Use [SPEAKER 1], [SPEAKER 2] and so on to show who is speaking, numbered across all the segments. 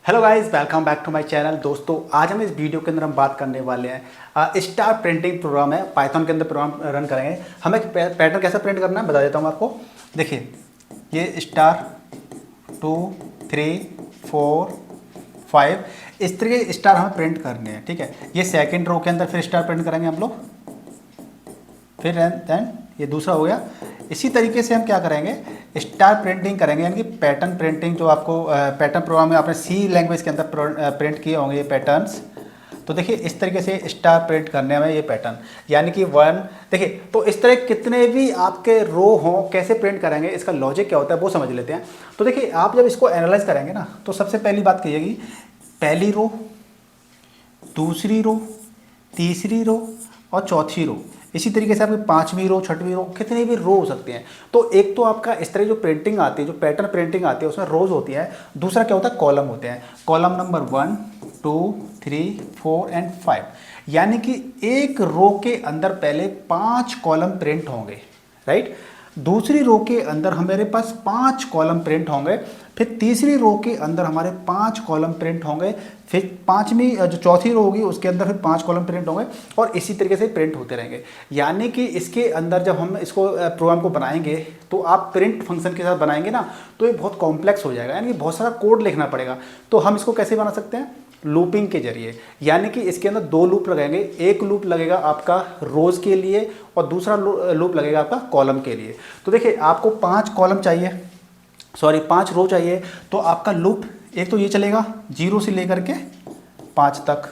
[SPEAKER 1] Hello guys, welcome back to my channel. दोस्तों, आज हम इस वीडियो के अंदर हम बात करने वाले हैं स्टार प्रिंटिंग प्रोग्राम है, पाइथन के अंदर प्रोग्राम रन करेंगे। हमें पैटर्न कैसा प्रिंट करना है बता देता हूँ आपको। देखिए, ये स्टार 2 3 4 5 इस तरह के स्टार हमें प्रिंट करने हैं। ठीक है, ये सेकंड रो के अंदर फिर स्टार प्रिंट करेंगे हम लोग। फिर देन ये दूसरा हो गया। इसी तरीके से हम क्या करेंगे, स्टार प्रिंटिंग करेंगे, यानी कि पैटर्न प्रिंटिंग। जो आपको पैटर्न प्रोग्राम में आपने सी लैंग्वेज के अंदर प्रिंट किए होंगे ये पैटर्न्स। तो देखिए, इस तरीके से स्टार प्रिंट करने में ये पैटर्न, यानी कि वन। देखिए, तो इस तरह कितने भी आपके रो हों, कैसे प्रिंट करेंगे, इसका लॉजिक क्या होता है वो समझ लेते हैं। तो देखिए, आप जब इसको एनालाइज करेंगे ना, तो सबसे पहली बात कहिएगी, पहली रो, दूसरी रो, तीसरी रो और चौथी रो। इसी तरीके से आपकी पांचवी रो, छठवीं रो, कितने भी रो हो सकते हैं। तो एक तो आपका इस तरह जो प्रिंटिंग आती है, जो पैटर्न प्रिंटिंग आती है, उसमें रोज होती है। दूसरा क्या होता है, कॉलम होते हैं। कॉलम नंबर 1 2 3 4 एंड 5, यानी कि एक रो के अंदर पहले 5 कॉलम प्रिंट होंगे, राइट। दूसरी रो के अंदर हमारे पास 5 कॉलम प्रिंट होंगे। फिर तीसरी रो के अंदर हमारे 5 कॉलम प्रिंट होंगे। फिर पांचवी जो चौथी रो होगी उसके अंदर फिर 5 कॉलम प्रिंट होंगे, और इसी तरीके से प्रिंट होते रहेंगे। यानी कि इसके अंदर जब हम इसको प्रोग्राम को बनाएंगे, तो आप प्रिंट फंक्शन के साथ बनाएंगे ना, तो ये बहुत कॉम्प्लेक्स हो जाएगा, यानी कि बहुत सारा कोड लिखना पड़ेगा। तो हम इसको कैसे बना सकते हैं, लूपिंग के जरिए। यानी कि इसके अंदर 2 लूप लगाएंगे। एक लूप लगेगा आपका रोज के लिए और दूसरा लूप लगेगा आपका कॉलम के लिए। तो देखिए, आपको 5 कॉलम चाहिए, सॉरी 5 रो चाहिए। तो आपका लूप एक तो ये चलेगा 0 से लेकर के 5 तक,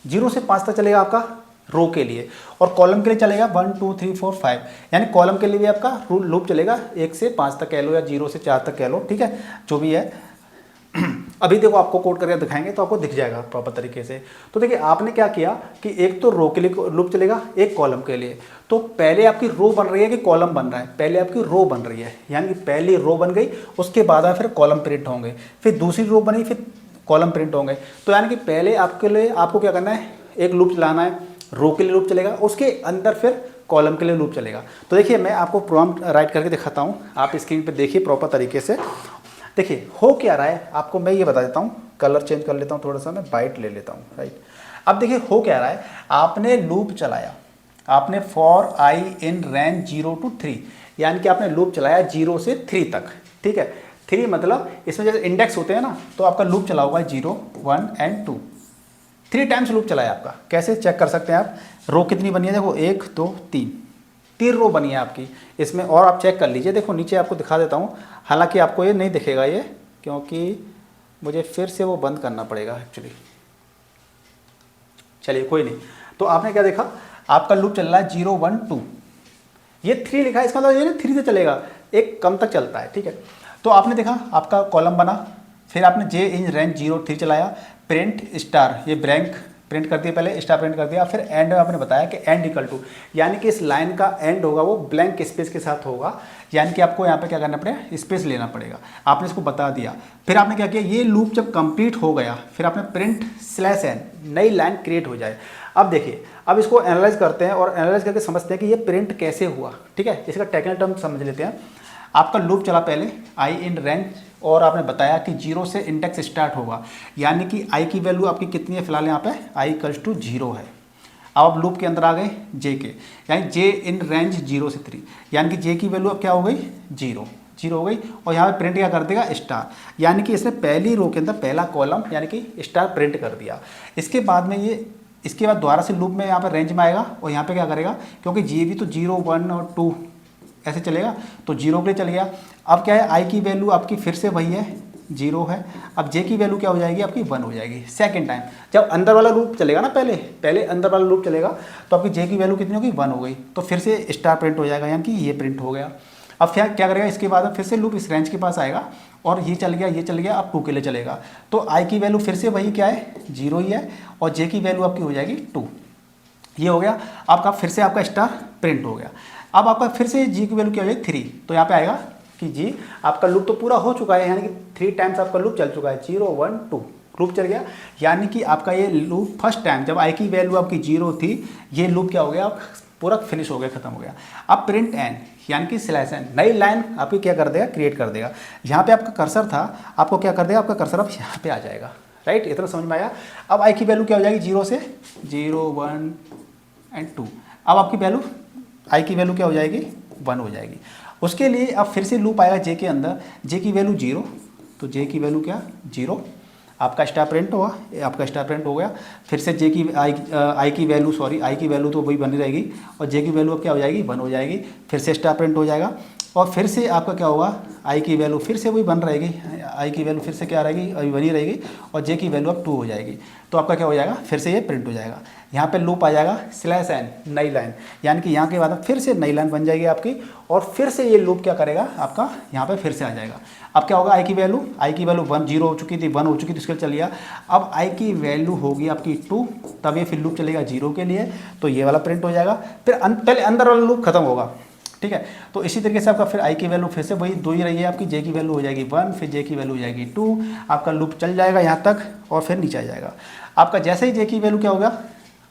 [SPEAKER 1] 0 से 5 तक चलेगा आपका रो के लिए, और कॉलम के लिए चलेगा 1 2 3 4 5। यानी कॉलम के लिए भी आपका लूप चलेगा 1 से 5 तक कह लो, या 0 से 4 तक कह लो, ठीक है, जो भी है। अभी देखो, आपको कोड करके दिखाएंगे तो आपको दिख जाएगा प्रॉपर तरीके से। तो देखिए, आपने क्या किया कि एक तो रो के लिए लूप चलेगा, एक कॉलम के लिए। तो पहले आपकी रो बन रही है कि कॉलम बन रहा है, पहले आपकी रो बन रही है, यानी कि पहली रो बन गई, उसके बाद फिर कॉलम प्रिंट होंगे। फिर दूसरी रो बनी, फिर कॉलम प्रिंट होंगे। तो यानी कि पहले आपके लिए आपको क्या करना है, एक लूप चलाना है, रो के लिए लूप चलेगा, उसके अंदर फिर कॉलम के लिए लूप चलेगा। तो देखिए, मैं आपको प्रोग्राम राइट करके दिखाता हूँ, आप स्क्रीन पे देखिए प्रॉपर तरीके से। देखिए, हो क्या रहा है आपको मैं ये बता देता हूँ। कलर चेंज कर लेता हूँ, थोड़ा सा मैं वाइट ले लेता हूँ, राइट। अब देखिए, हो क्या रहा है, आपने लूप चलाया, आपने for I in range 0 to 3, यानी कि आपने लूप चलाया 0 से 3 तक, ठीक है। 3 मतलब इसमें जैसे इंडेक्स होते हैं ना, तो आपका लूप चला होगा 0 1 एंड 2, 3 टाइम्स लूप चलाया आपका। कैसे चेक कर सकते हैं आप, रो कितनी बनी है, देखो 1 2 3 रो बनी है आपकी इसमें। और आप चेक कर लीजिए, देखो नीचे आपको दिखा देता हूँ, हालांकि आपको ये नहीं दिखेगा ये, क्योंकि मुझे फिर से वो बंद करना पड़ेगा एक्चुअली। चलिए कोई नहीं। तो आपने क्या देखा, आपका लूप चल रहा है 0 1 2, ये 3 लिखा है, इसका मतलब ये ना 3 से चलेगा, एक कम तक चलता है, ठीक है। तो आपने देखा आपका कॉलम बना, फिर आपने जे इन रेंज 0 3 चलाया, प्रिंट स्टार, ये ब्लैंक प्रिंट कर दिया, पहले स्टार प्रिंट कर दिया। फिर एंड में आपने बताया कि एंड इक्वल टू, यानी कि इस लाइन का एंड होगा वो ब्लैंक स्पेस के साथ होगा, यानी कि आपको यहाँ पे क्या करना पड़ेगा, स्पेस लेना पड़ेगा। आपने इसको बता दिया। फिर आपने क्या किया, ये लूप जब कंप्लीट हो गया, फिर आपने प्रिंट /n, नई लाइन क्रिएट हो जाए। अब देखिए, अब इसको एनालाइज करते हैं और एनालाइज करके समझते हैं कि ये प्रिंट कैसे हुआ, ठीक है। इसका टेक्निकल टर्म समझ लेते हैं। आपका लूप चला पहले आई इन रेंज, और आपने बताया कि 0 से इंडेक्स स्टार्ट होगा, यानी कि आई की वैल्यू आपकी कितनी है फिलहाल यहाँ पे, आई इक्वल्स टू 0 है। अब आप लूप के अंदर आ गए जे के, यानी जे इन रेंज 0 से 3, यानी कि जे की वैल्यू अब क्या हो गई, 0 हो गई। और यहाँ पे प्रिंट क्या कर देगा, स्टार, यानी कि इसने पहली रो के अंदर पहला कॉलम यानी कि स्टार प्रिंट कर दिया। इसके बाद में ये, इसके बाद दोबारा से लूप में यहाँ पर रेंज में आएगा, और यहाँ पे क्या करेगा, क्योंकि जे भी तो 0 1 और 2 ऐसे चलेगा, तो 0 के लिए चल गया। अब क्या है, आई की वैल्यू आपकी फिर से वही है, 0 है। अब जे की वैल्यू क्या हो जाएगी, आपकी 1 हो जाएगी। सेकंड टाइम जब अंदर वाला लूप चलेगा ना, पहले अंदर वाला लूप चलेगा, तो आपकी जे की वैल्यू कितनी होगी, 1 हो गई। तो फिर से स्टार प्रिंट हो जाएगा, यानी कि ये प्रिंट हो गया। अब क्या करेगा, इसके बाद फिर से लूप इस रेंज के पास आएगा, और ये चल गया, अब 2 के लिए चलेगा। तो आई की वैल्यू फिर से वही क्या है, 0 ही है, और जे की वैल्यू आपकी हो जाएगी 2। ये हो गया आपका, फिर से आपका स्टार प्रिंट हो गया। अब आपका फिर से जी की वैल्यू क्या हो जाएगी, 3। तो यहाँ पे आएगा कि जी आपका लूप तो पूरा हो चुका है, यानी कि 3 टाइम्स आपका लूप चल चुका है, 0 1 2 लूप चल गया। यानी कि आपका ये लूप फर्स्ट टाइम जब आई की वैल्यू आपकी 0 थी, ये लूप क्या हो गया, पूरा फिनिश हो गया, खत्म हो गया। अब प्रिंट एन यानी कि स्लैश एन, नई लाइन आपकी क्या कर देगा, क्रिएट कर देगा। यहाँ पे आपका कर्सर था, आपको क्या कर देगा, आपका कर्सर अब यहाँ पे आ जाएगा, राइट। इतना समझ में आया। अब आई की वैल्यू क्या हो जाएगी, 0 से 0 1 एंड 2। अब आपकी वैल्यू आई की वैल्यू क्या हो जाएगी, 1 हो जाएगी। उसके लिए अब फिर से लूप आएगा जे के अंदर, जे की वैल्यू 0, तो जे की वैल्यू क्या 0, आपका स्टार प्रिंट हुआ, आपका स्टार प्रिंट हो गया। फिर से जे की आई की वैल्यू, सॉरी आई की वैल्यू तो वही बनी रहेगी, और जे की वैल्यू अब क्या हो जाएगी, 1 हो जाएगी। फिर से स्टार प्रिंट हो जाएगा, और फिर से आपका क्या होगा, आई की वैल्यू फिर से वही बन रहेगी, आई की वैल्यू फिर से क्या रहेगी, अभी बनी रहेगी, और जे की वैल्यू अब 2 हो जाएगी। तो आपका क्या हो जाएगा, फिर से ये प्रिंट हो जाएगा। यहाँ पे लूप आ जाएगा स्लैश एन, नई लाइन, यानी कि यहाँ के बाद फिर से नई लाइन बन जाएगी आपकी, और फिर से ये लूप क्या करेगा आपका, यहाँ पे फिर से आ जाएगा। अब क्या होगा, आई की वैल्यू 1 0 हो चुकी थी, 1 हो चुकी थी, इसके चल गया। अब आई की वैल्यू होगी आपकी 2, तब ये फिर लूप चलेगा 0 के लिए, तो ये वाला प्रिंट हो जाएगा। फिर पहले अंदर वाला लूप खत्म होगा, ठीक है। तो इसी तरीके से आपका फिर आई की वैल्यू फिर से वही 2 ही रही है आपकी, जे की वैल्यू हो जाएगी 1, फिर जे की वैल्यू हो जाएगी 2, आपका लूप चल जाएगा यहाँ तक, और फिर नीचे आ जाएगा। आपका जैसे ही जे की वैल्यू क्या होगा,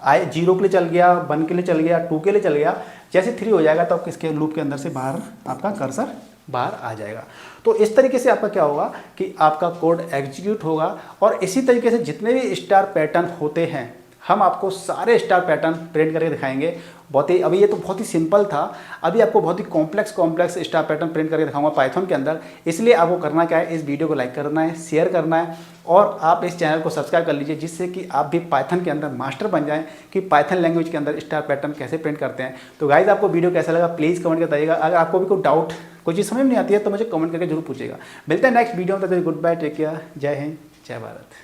[SPEAKER 1] आई 0 के लिए चल गया, 1 के लिए चल गया, 2 के लिए चल गया, जैसे 3 हो जाएगा तब किसके लूप के अंदर से बाहर आपका कर्सर बाहर आ जाएगा। तो इस तरीके से आपका क्या होगा कि आपका कोड एग्जीक्यूट होगा, और इसी तरीके से जितने भी स्टार पैटर्न होते हैं हम आपको सारे स्टार पैटर्न प्रिंट करके दिखाएंगे। बहुत ही, अभी ये तो बहुत ही सिंपल था, अभी आपको बहुत ही कॉम्प्लेक्स स्टार पैटर्न प्रिंट करके दिखाऊंगा पाइथन के अंदर। इसलिए आपको करना क्या है, इस वीडियो को लाइक करना है, शेयर करना है, और आप इस चैनल को सब्सक्राइब कर लीजिए, जिससे कि आप भी पाइथन के अंदर मास्टर बन जाएं कि पाइथन लैंग्वेज के अंदर स्टार पैटर्न कैसे प्रिंट करते हैं। तो गाइज आपको वीडियो कैसा लगा प्लीज़ कमेंट कर बताइएगा। अगर आपको भी कोई डाउट, कोई चीज़ समझ में नहीं आती है तो मुझे कमेंट करके जरूर पूछेगा। मिलते हैं नेक्स्ट वीडियो में, तब तक गुड बाय, टेक केयर, जय हिंद, जय भारत।